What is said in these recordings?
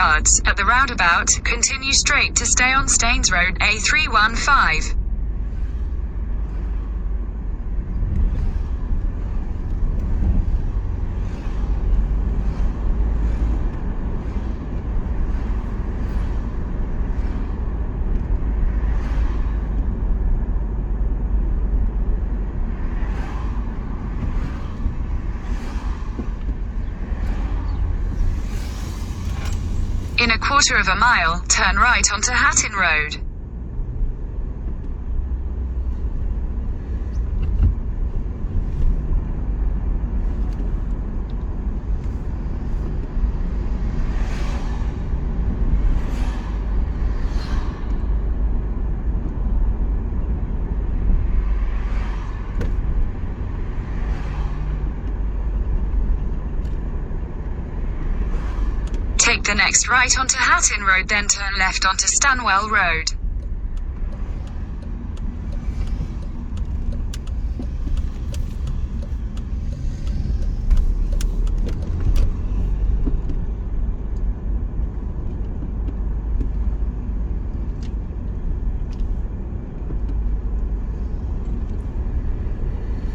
yards. At the roundabout, continue straight to stay on Staines Road, A315. In a quarter of a mile, turn right onto Hatton Road. Take the next right onto Hatton Road, then turn left onto Stanwell Road.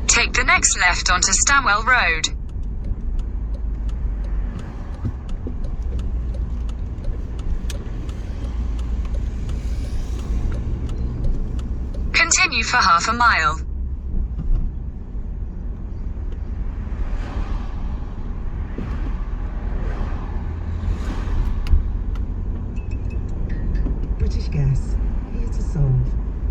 Take the next left onto Stanwell Road. Continue for half a mile. British Gas, here to solve.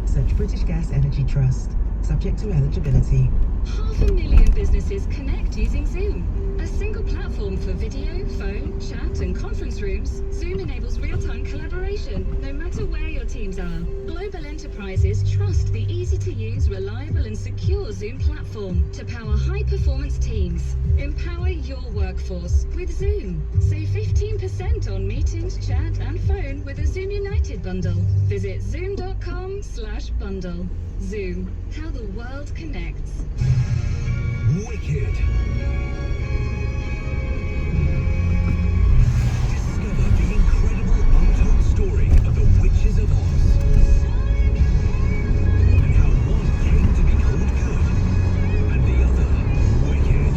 Search British Gas Energy Trust, subject to eligibility. 500,000 businesses connect using Zoom. A single platform for video, phone, chat and conference rooms, Zoom enables real-time collaboration, no matter where your teams are. Global enterprises trust the easy-to-use, reliable and secure Zoom platform to power high-performance teams. Empower your workforce with Zoom. Save 15% on meetings, chat and phone with a Zoom United bundle. Visit zoom.com/bundle. Zoom, how the world connects. Wicked. Discover the incredible untold story of the Witches of Oz. And how one came to be called good, and the other wicked.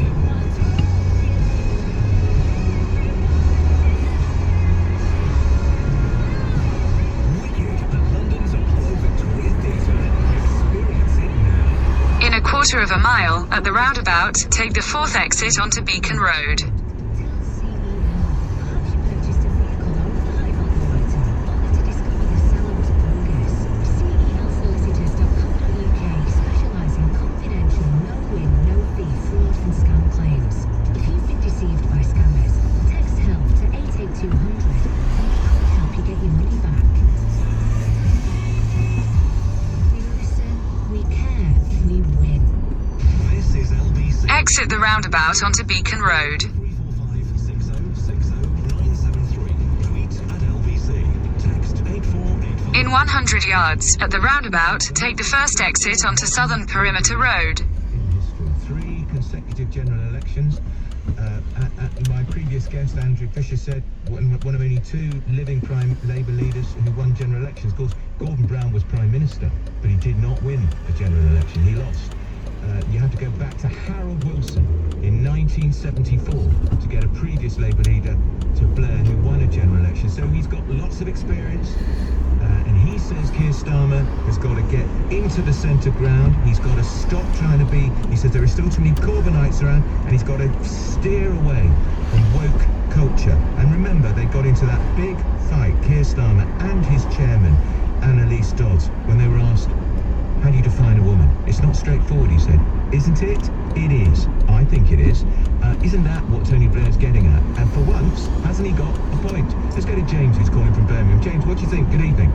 Wicked at London's Apollo Victoria Theatre. Experience it now. In a quarter of a mile, at the roundabout, take the fourth exit onto Beacon Road. Exit the roundabout onto Beacon Road. 345-6060-973. Tweet at LBC. Text 8485. In 100 yards, at the roundabout, take the first exit onto Southern Perimeter Road. In history, 3 consecutive general elections. My previous guest, Andrew Fisher, said one of only 2 living prime Labour leaders who won general elections. Of course, Gordon Brown was Prime Minister, but he did not win a general election. He lost. You have to go back to Harold Wilson in 1974 to get a previous Labour leader to Blair who won a general election. So he's got lots of experience, and he says Keir Starmer has got to get into the centre ground. He's got to stop trying to be, he says there are still too many Corbynites around, and he's got to steer away from woke culture. And remember, they got into that big fight, Keir Starmer and his chairman, Annalise Dodds, when they were asked, how do you define a woman? It's not straightforward, he said. Isn't it? It is. I think it is. Isn't that what Tony Blair's getting at? And for once, hasn't he got a point? Let's go to James, who's calling from Birmingham. James, what do you think? Good evening.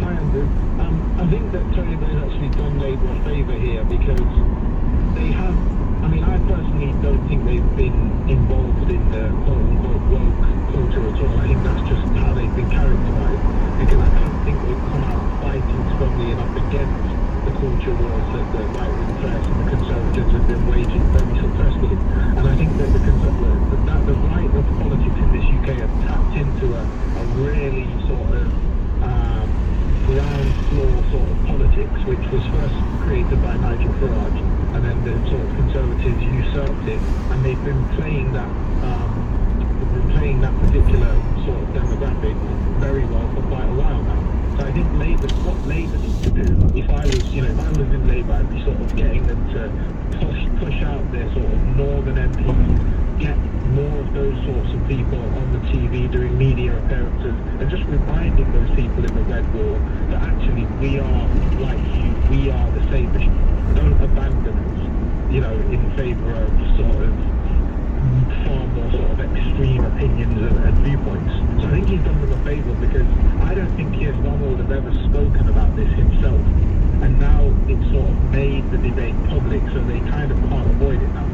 Hi, Andrew. I think that Tony Blair's actually done Labour a favour here because they have, I personally don't think they've been involved in the quote-unquote woke culture at all. I think that's just how they've been characterised, because I don't think they've come out fighting strongly enough against the culture wars that the right-wing press and the Conservative elections have been waging very successfully. And I think that the right of politics in this UK have tapped into a really sort of ground floor sort of politics, which was first created by Nigel Farage, and then the sort of Conservatives usurped it, and they've been playing that particular sort of demographic very well for quite a while now. So I think what Labour needs to do, if I was in Labour, I'd be sort of getting them to push out their sort of northern MPs, get more of those sorts of people on the TV doing media appearances, and just reminding those people in the red wall that actually we are like you, we are the same. Don't abandon us, in favour of sort of far more sort of extreme opinions and viewpoints. So I think he's done them a favour, because I don't think Keir Starmer would have ever spoken about this himself. And now it's sort of made the debate public, so they kind of can't avoid it now.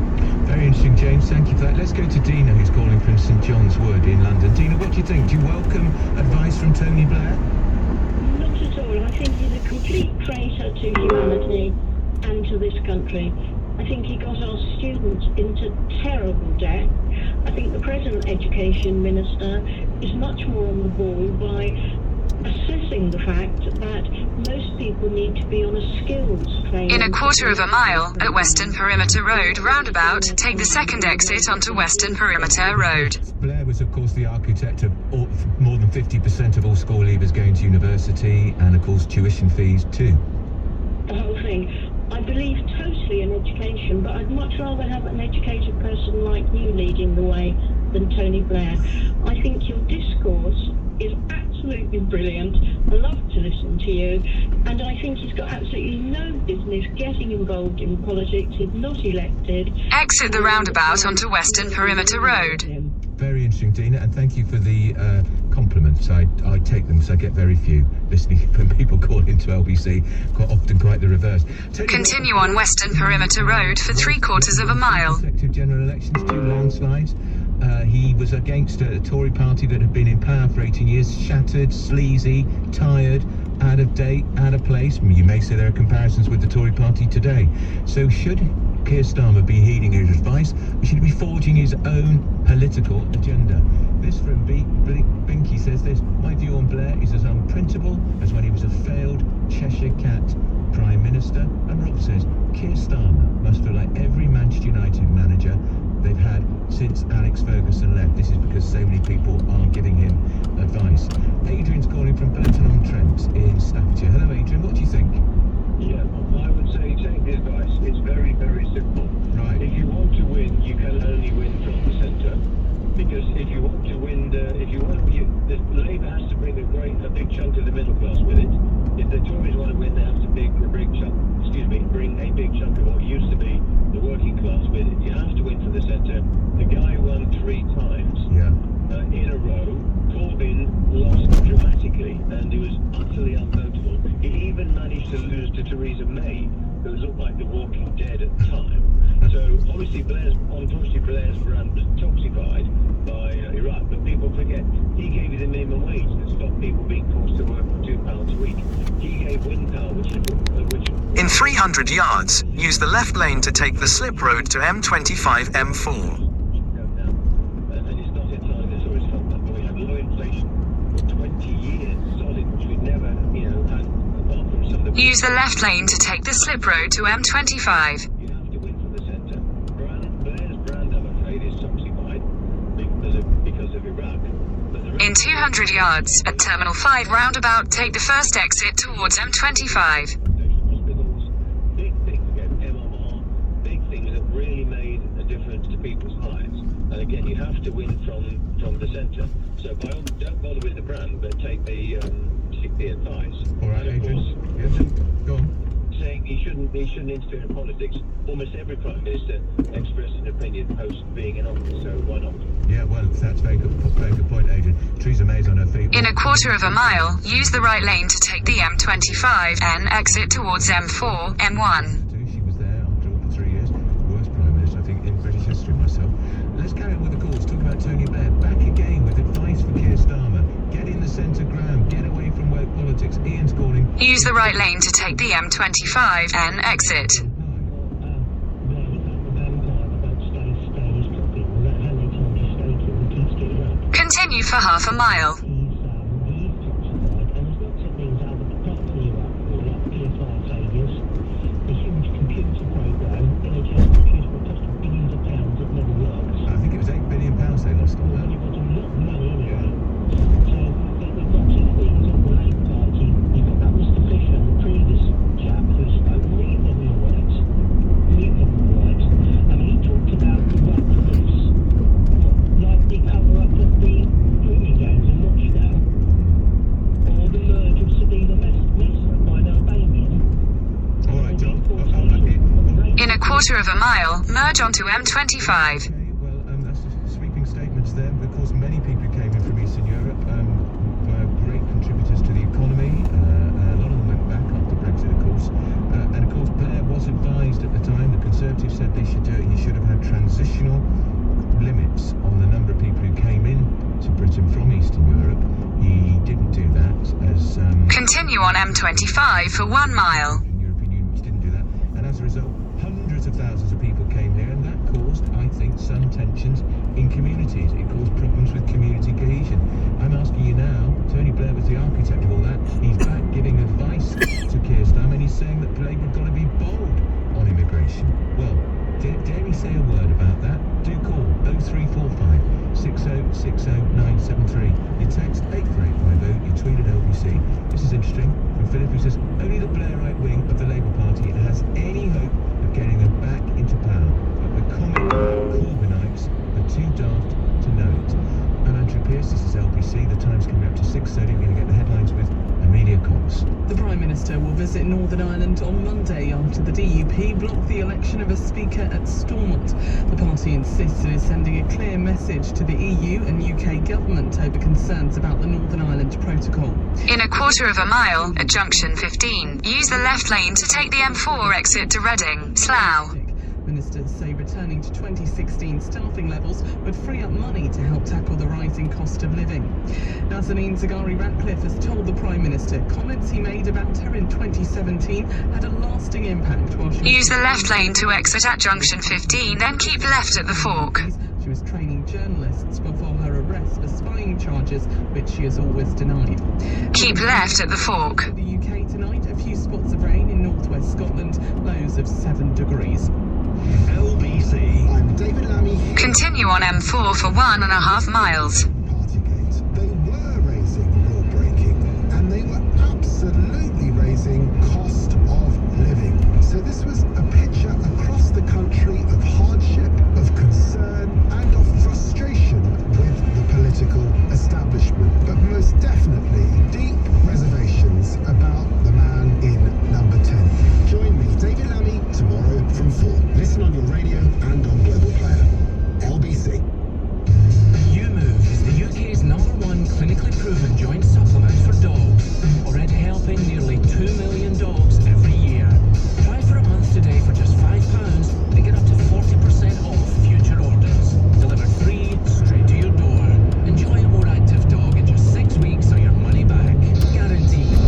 Very interesting, James. Thank you for that. Let's go to Dina, who's calling from St John's Wood in London. Dina, what do you think? Do you welcome advice from Tony Blair? Not at all. I think he's a complete traitor to humanity and to this country. I think he got our students into terrible debt. I think the present education minister is much more on the ball by assessing the fact that most people need to be on a skills training. In a quarter of a mile, at Western Perimeter Road roundabout, take the second exit onto Western Perimeter Road. Blair was, of course, the architect of more than 50% of all school leavers going to university, and, of course, tuition fees too. The whole thing. I believe totally in education, but I'd much rather have an educated person like you leading the way than Tony Blair. I think your discourse is absolutely brilliant. I love to listen to you, and I think he's got absolutely no business getting involved in politics. He's not elected. Exit the roundabout onto Western Perimeter Road. Very interesting, Dina, and thank you for the compliments. I take them because I get very few listening when people call into LBC, quite the reverse. Continue on Western Perimeter Road for 3/4 of a mile. Consecutive general elections, 2 landslides. He was against a Tory party that had been in power for 18 years, shattered, sleazy, tired, out of date, out of place. You may say there are comparisons with the Tory party today. So should Keir Starmer be heeding his advice, or should he be forging his own political agenda? This from Binky says this: my view on Blair is as unprintable as when he was a failed Cheshire Cat Prime Minister. And Rob says Keir Starmer must feel like every Manchester United manager they've had since Alex Ferguson left. This is because so many people are giving him advice. Adrian's calling from Burton-on-Trent in Staffordshire. Hello, Adrian. What do you think? Yeah, I would say take the advice. It's very, very simple. Right. If you want to win, you can only win from the centre. Because if you want to win, Labour has to bring a big chunk of the middle class with it. If the Tories want to win, they have to bring a big chunk of what used to be the working class with it. You have to win from the centre. The guy won 3 times in a row. Corbyn lost dramatically, and he was utterly unnotable. He even managed to lose to Theresa May, who looked like the Walking Dead at the time. So obviously Blair's brand was toxified by Iraq, but people forget he gave you the minimum wage that stopped people being forced to work for £2 a week. He gave wind power, which in 300 yards, use the left lane to take the slip road to M25 M4. And it's not entirely the Tories' fault, but we had low inflation for 20 years solid, which we'd never, had apart from some of the... Use the left lane to take the slip road to M25. You have to win from the centre. Blair's brand, I'm afraid, is toxified because of Iraq. In 200 yards, at Terminal 5 roundabout, take the first exit towards M25. Hospitals, big things again, MMR, big things that really made a difference to people's lives. And again, you have to win from the centre. So don't bother with the brand, but take the advice. All right, and of Adrian. course, Yes. Go on. saying he shouldn't interfere in politics. Almost every Prime Minister expressed an opinion post being in office, so why not? Yeah, well, that's very good point, Adrian. Theresa May's on her feet. In a quarter of a mile, use the right lane to take the M25 and exit towards M4, M1. She was there after all for 3 years. Worst Prime Minister, I think, in British history myself. Let's carry on with the calls. Talk about Tony Blair. Back again with advice for Keir Starmer. Get in the centre ground. Get away from woke politics. Ian's calling. Use the right lane to take the M25 and exit. Blair Continue for half a mile. He's toxified and has looked at things out of the property like PS5 failures, a huge computer program, NHS computer that cost billions of pounds that never works. I think it was £8 billion they lost on that. You've got a lot of money anyway. So then we've got two things on the Labour Party. You've got that Mr. Fisher, the previous chap, who spoke neither of your words. Neither of your words. And he talked about the right police. Like the cover-up of the drinking gangs in Rochdale. Or the merge of Sabina Messer by an Albanian. All right, John. In a quarter of a mile, merge onto M25. Okay, well, that's sweeping statements there. Of course, many people who came in from Eastern Europe were great contributors to the economy. A lot of them went back after Brexit, of course. And of course, Blair was advised at the time. The Conservatives said he should have had transitional limits on the number of people who came in to Britain from Eastern Europe. He didn't do that, as Continue on M25 for 1 mile. the European Union, which didn't do that. And as a result, hundreds of thousands of people came here, and that caused, I think, some tensions in communities. It caused problems with community cohesion. I'm asking you now, Tony Blair was the architect of all that. He's back giving advice to Keir Starmer, and he's saying that Labour have got to be bold on immigration. Well, dare he say a word about that? Do call 0345 6060 973. You text 84850, you tweet at LBC. This is interesting from Philip, who says only the Blairite wing of the Labour Party has any hope of getting them back into power. But the comic Corbynites are too daft to know it. And Andrew Pierce, this is LBC. The time's coming up to 6:30. We're going to get the headlines with Amelia Cox. The Prime Minister will visit Northern Ireland on Monday after the DUP blocked the election of a speaker at Stormont. The party insists it is sending a clear message to the EU and UK government over concerns about the Northern Ireland Protocol. In a quarter of a mile, at junction 15, use the left lane to take the M4 exit to Reading, Slough. Ministers say returning to 2016 staffing levels would free up money to help tackle the rising cost of living. Nazanin Zaghari-Ratcliffe has told the Prime Minister comments he made about her in 2017 had a lasting impact while she Use the left lane to exit at junction 15, then keep left at the fork. She was training journalists before her arrest for spying charges, which she has always denied. Keep left at the fork. The UK tonight, a few spots of rain in northwest Scotland, lows of 7 degrees. LBC. I'm David Lammy. Continue on M4 for 1.5 miles. Partygate. They were raising law breaking, and they were absolutely raising cost of living. So this was a picture across the country of hardship, of concern, and of frustration with the political establishment, but most definitely deep reservations about the man in number 10. Join me, David Lammy, tomorrow from 4. Listen on your radio and on Global Player. LBC. UMove is the UK's #1 clinically proven joint supplement for dogs, already helping nearly 2 million dogs every year. Try for a month today for just £5 and get up to 40% off future orders. Delivered free, straight to your door. Enjoy a more active dog in just 6 weeks or your money back. Guaranteed.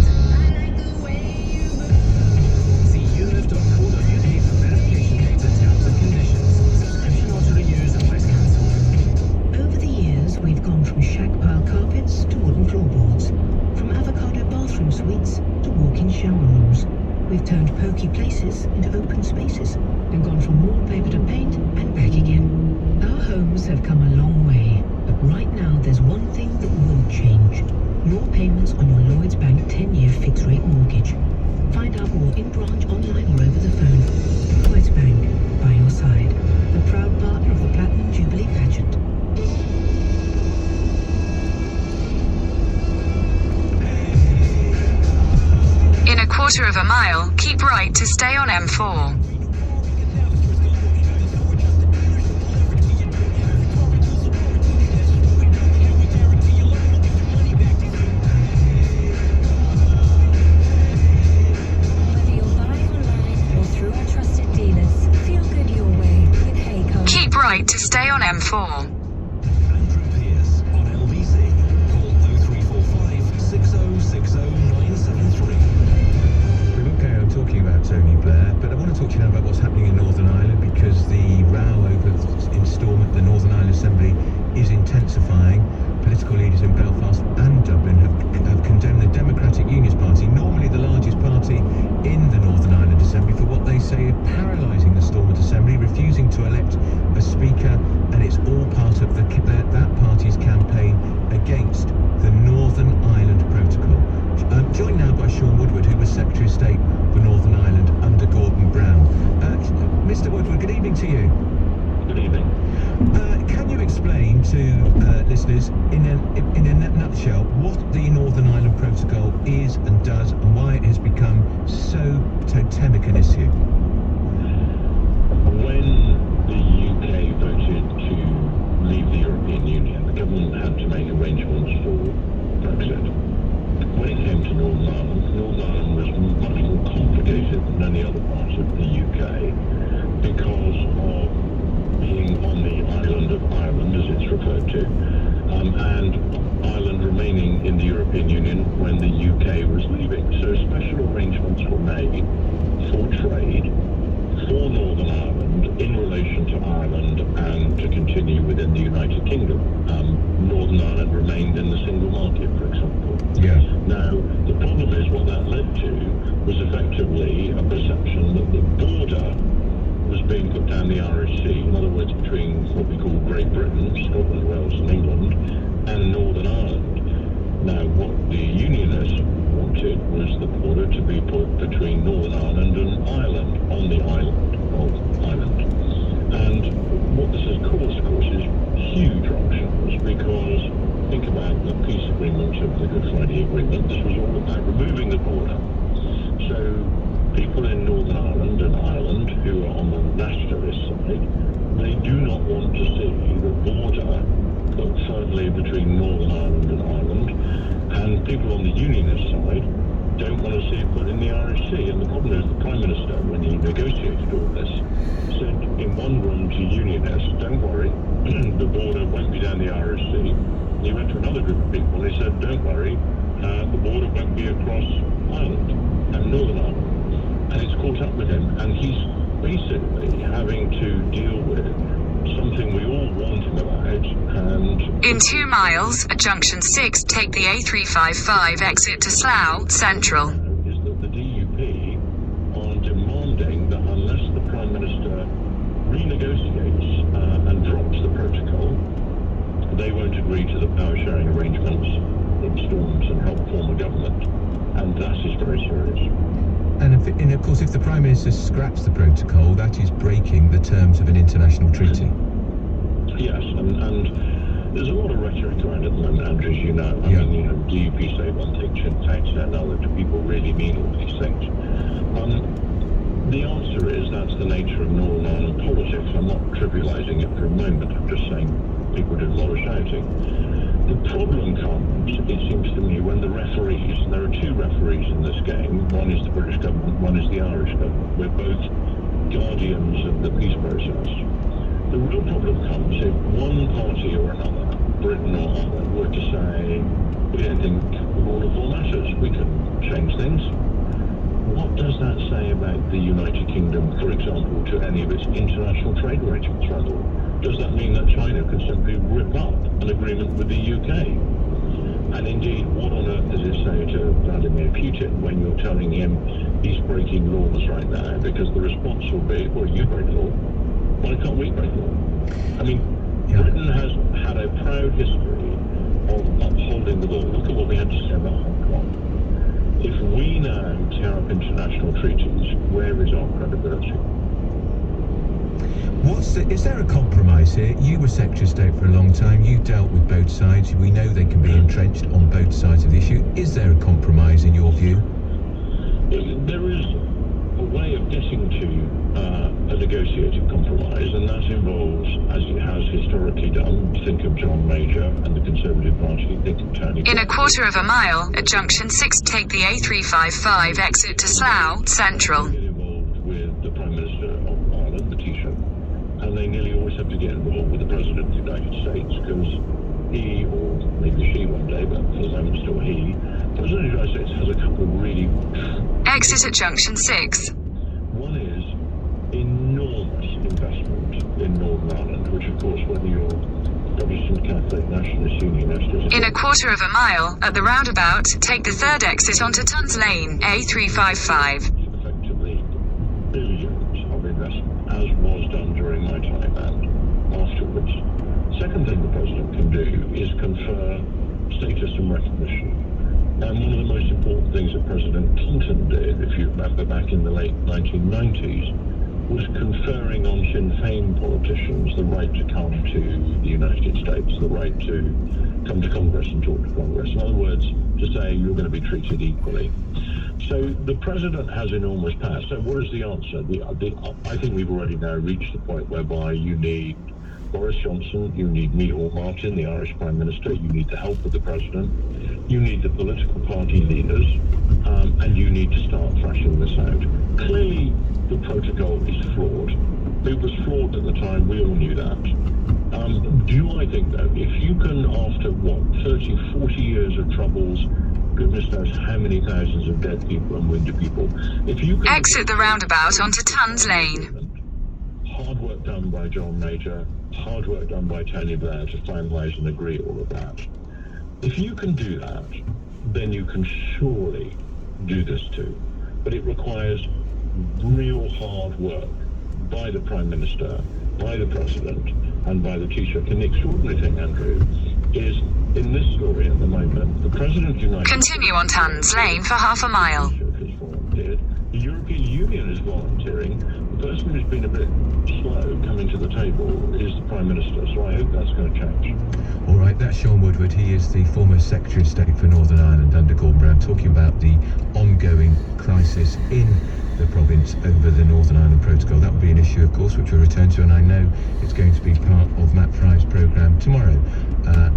See umove.co.uk for verification codes and terms and conditions. Subscription auto-renews unless cancelled. Over the years, we've gone from shag pile carpets to wooden floorboards, from avocado bathroom suites to walk-in shower rooms. We've turned pokey places into open spaces and gone from wallpaper to paint and back again. Our homes have come a long way, but right now there's one thing that won't change. Your payments on your Lloyds Bank 10-year fixed-rate mortgage. Find out more in branch, online or over the phone. Lloyds Bank, by your side. The proud partner of the Platinum Jubilee pageant. In a quarter of a mile, keep right to stay on M4. Whether you'll buy online or through our trusted dealers, feel good your way with Hayco. Keep right to stay on M4. Andrew Pierce on LBC. Call 0345 6060 973. We will carry on talking about Tony Blair, but I want to talk to you now about what's happening in Northern Ireland, because the row over instalment, the Northern Ireland Assembly, is intensifying. Political say, of paralysing the Stormont Assembly, refusing to elect a speaker, and it's all part of that party's campaign against the Northern Ireland Protocol. Joined now by Sean Woodward, who was Secretary of State for Northern Ireland under Gordon Brown. Mr. Woodward, good evening to you. Good evening. Can you explain to listeners, in a nutshell, what the Northern Ireland Protocol is and does, and why it has become so totemic an issue? When the UK voted to leave the European Union, the government had to make arrangements for Brexit. When it came to Northern Ireland was much more complicated than any other part of the UK because of being on the island of Ireland, as it's referred to, and Ireland remaining in the European Union when the UK was leaving. So special arrangements were made for trade for Northern Ireland in relation to Ireland and to continue within the United Kingdom. Northern Ireland remained in the single market, for example. Yeah. Now, the problem is what that led to was effectively a perception that the border was being put down the Irish Sea, in other words, between what we call Great Britain, Scotland, Wales and England, and Northern Ireland. Now, what the Unionists wanted was the border to be put between Northern Ireland and Ireland, on the island of Ireland. And what this has caused, of course, is huge ructions, because think about the peace agreement of the Good Friday Agreement. This was all about removing the border. So people in Northern Ireland and Ireland who are on the nationalist side, they do not want to see the border put firmly between Northern Ireland and Ireland, and people on the unionist side don't want to see it put in the Irish Sea. And the problem is the Prime Minister, when he negotiated all this, said in one room to unionists, don't worry, the border won't be down the Irish Sea. He went to another group of people and he said, don't worry, the border won't be across Ireland and Northern Ireland. And it's caught up with him, and he's basically having to deal with something we all warned him about. And in 2 miles, at junction 6, take the A355 exit to Slough Central. Is that the DUP are demanding that unless the Prime Minister renegotiates and drops the protocol, they won't agree to the power sharing arrangements in Storms and help form a government. And that is very serious. And of course, if the Prime Minister scraps the protocol, that is breaking the terms of an international treaty. Yes, and there's a lot of rhetoric around at the moment, Andrew, as you know. I mean, DUP say one thing, Sinn Féin say another. Do people really mean all these things? The answer is that's the nature of Northern Ireland politics. I'm not trivialising it for a moment. I'm just saying people do a lot of shouting. The problem comes, it seems to me, when the referees, and there are 2 referees in this game, one is the British government, one is the Irish government. We're both guardians of the peace process. The real problem comes if one party or another, Britain or Ireland, were to say, we don't think all of all matters, we can change things. What does that say about the United Kingdom, for example, to any of its international trade arrangements around the world? Does that mean that China could simply rip up an agreement with the UK? And indeed, what on earth does it say to Vladimir Putin when you're telling him he's breaking laws right now? Because the response will be, well, you break law. Why can't we break law? I mean, Britain has had a proud history of upholding the law. Look at what we had to say about Hong Kong. If we now tear up international treaties, where is our credibility? Is there a compromise here? You were Secretary of State for a long time. You dealt with both sides. We know they can be entrenched on both sides of the issue. Is there a compromise in your view? There is a way of getting to a negotiated compromise, and that involves, as it has historically done, think of John Major and the Conservative Party, think of Tony. In a quarter of a mile, at junction 6, take the A355 exit to Slough Central. Get involved with the Prime Minister of Ireland, the Taoiseach, and they nearly always have to get involved with the President of the United States, because he, or maybe she one day, but for the moment still he, the President of the United States has a couple of really... Exit at junction 6. One is enormous investment in Northern Ireland, which of course whether you're Protestant, Catholic, Nationalist, Unionist... In a quarter of a mile, at the roundabout, take the 3rd exit onto Tuns Lane, A355. Effectively billions second thing the president can do is confer status and recognition. And one of the most important things that President Clinton did, if you remember back in the late 1990s, was conferring on Sinn Féin politicians the right to come to the United States, the right to come to Congress and talk to Congress. In other words, to say you're going to be treated equally. So the president has enormous power. So what is the answer? I think we've already now reached the point whereby you need Boris Johnson, you need Micheál Martin, the Irish Prime Minister, you need the help of the president, you need the political party leaders, and you need to start thrashing this out. Clearly, the protocol is flawed. It was flawed at the time, we all knew that. Do I think, though, if you can, after, 30, 40 years of troubles, goodness knows how many thousands of dead people and wounded people, if you can... Exit the roundabout onto Tons Lane. Hard work done by John Major, hard work done by Tony Blair to finalise and agree all of that. If you can do that, then you can surely do this too. But it requires real hard work by the Prime Minister, by the President, and by the Taoiseach. And the extraordinary thing, Andrew, is in this story at the moment, the President of the United States... Continue on Tons Lane for half a mile. ...has volunteered. The European Union is volunteering. The person who's been a bit slow coming to the table is the Prime Minister, so I hope that's going to change. All right, that's Sean Woodward. He is the former Secretary of State for Northern Ireland under Gordon Brown, talking about the ongoing crisis in the province over the Northern Ireland Protocol. That will be an issue, of course, which we'll return to, and I know it's going to be part of Matt Fry's programme tomorrow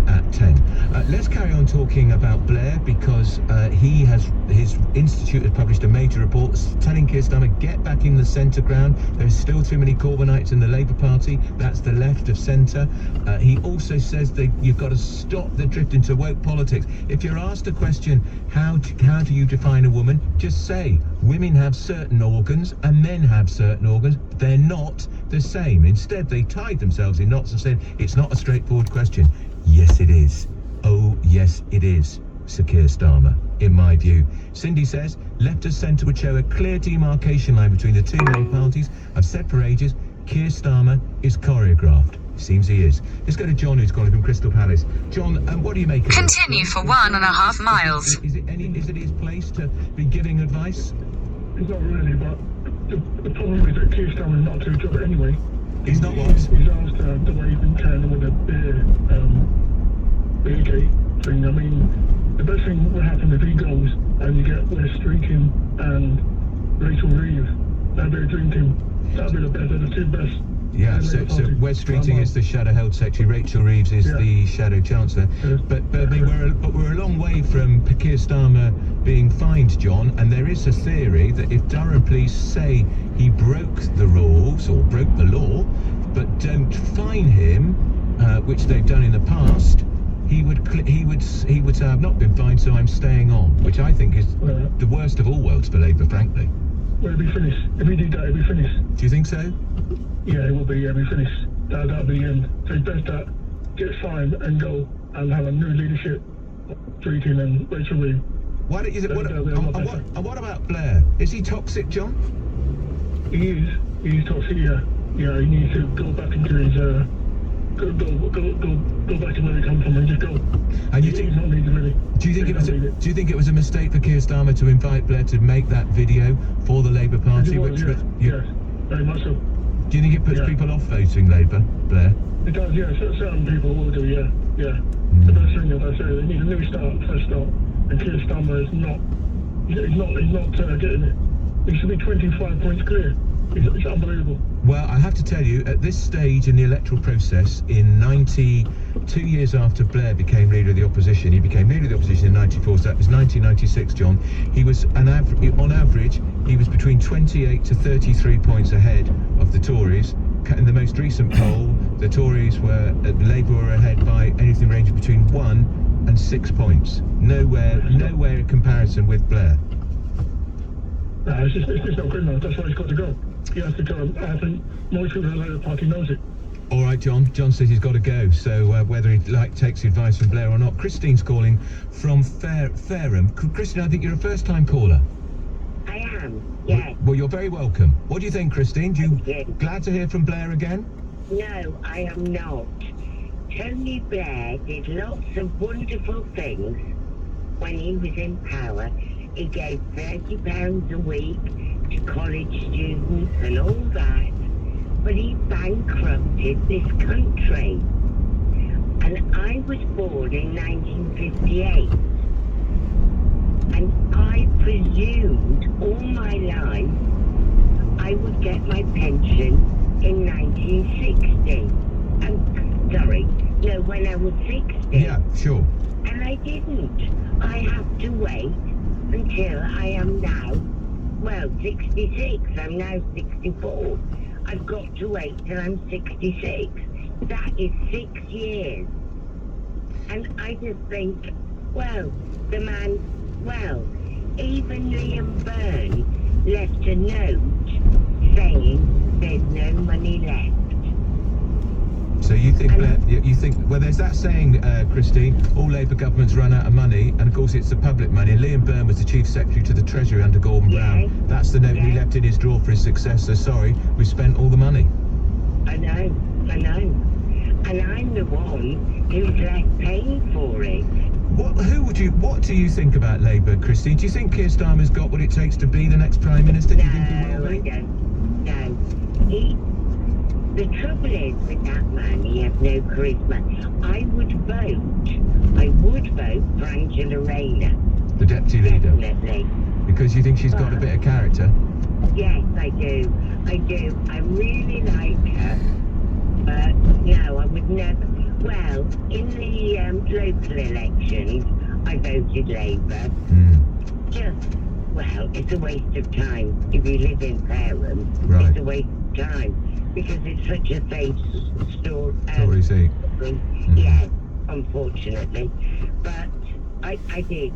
at 10. Let's carry on talking about Blair, because his institute has published a major report telling Keir Starmer, get back in the centre ground. There's still too many Corbynites in the Labour Party. That's the left of centre. He also says that you've got to stop the drift into woke politics. If you're asked a question, how do you define a woman? Just say, women have certain organs and men have certain organs. They're not the same. Instead, they tied themselves in knots and said, it's not a straightforward question. Yes, it is. Oh, yes, it is, Sir Keir Starmer, in my view. Cindy says, left of centre would show a clear demarcation line between the two main parties. I've said for ages, Keir Starmer is choreographed. Seems he is. Let's go to John, who's calling from Crystal Palace. John, what do you make of this? Continue for 1.5 miles. Is it his place to be giving advice? It's not really, but the problem is that Keir Starmer's not to job anyway. He's not what? He's asked the way he's been carrying with the beer gate thing. I mean, the best thing will happen if he goes and you get Wes Streeting and Rachel Reeves. That'd be a dream team. That'd be the two best. Yeah, so Wes Streeting is the Shadow Health Secretary, Rachel Reeves is the Shadow Chancellor. But I mean, we're a long way from Keir Starmer being fined, John, and there is a theory that if Durham police say he broke the rules or broke the law, but don't fine him, which they've done in the past, he would say, I've not been fined, so I'm staying on, which I think is the worst of all worlds for Labour, frankly. Well, it'll be finished. If he did that, it'll be finished. Do you think so? Yeah, it will be. Yeah, it'll be finished. That'll be the end. So it's best that get fined and go and have a new leadership, Streeting and Rachel Reeves. Why don't you think? What about Blair? Is he toxic, John? He is. He's toxic. Yeah. Yeah. He needs to go back into his go back to where he come from and just go. And you think? Really. Do you think it was a mistake for Keir Starmer to invite Blair to make that video for the Labour Party? Yes, very much so. Do you think it puts people off voting Labour, Blair? It does. Yeah. Certain people will do. Yeah. Yeah. The best thing, as I say, they need a new start, fresh start. And Keir Starmer is not. He's not getting it. He should be 25 points clear. It's unbelievable. Well, I have to tell you, at this stage in the electoral process, in 92 years after Blair became leader of the opposition, he became leader of the opposition in 94, so that was 1996, John. He was, on average, he was between 28 to 33 points ahead of the Tories. In the most recent poll, the Labour were ahead by anything ranging between 1 and 6 points. Nowhere in comparison with Blair. No, it's just not good enough. That's why he's got to go. He has to go. I think most people in the Labour Party knows it. All right, John. John says he's got to go. So whether he takes advice from Blair or not. Christine's calling from Fareham. Christine, I think you're a first-time caller. I am. Yes. Well, you're very welcome. What do you think, Christine? Glad to hear from Blair again? No, I am not. Tony Blair did lots of wonderful things when he was in power. He gave £30 a week to college students and all that, but he bankrupted this country. And I was born in 1958, and I presumed all my life I would get my pension in 1960. When I was 60. Yeah, sure. And I didn't. I have to wait until I am now, 66. I'm now 64. I've got to wait till I'm 66. That is 6 years. And I just think, the man, even Liam Byrne left a note saying there's no money left. So you think, there's that saying, Christine, all Labour governments run out of money, and of course it's the public money. And Liam Byrne was the Chief Secretary to the Treasury under Gordon Brown. That's the note he left in his drawer for his successor. Sorry, we spent all the money. I know. And I'm the one who's left paying for it. What do you think about Labour, Christine? Do you think Keir Starmer's got what it takes to be the next Prime Minister? Do you think he will be? No, I don't. No. The trouble is with that man, he has no charisma. I would vote for Angela Rayner. The Deputy Leader? Definitely. Because you think she's got a bit of character? Yes, I do. I really like her. But no, I would never. Well, in the local elections, I voted Labour. It's a waste of time. If you live in Fareham, it's a waste of time. Because it's such a safe story. Tory seat. Yes, unfortunately. But I did.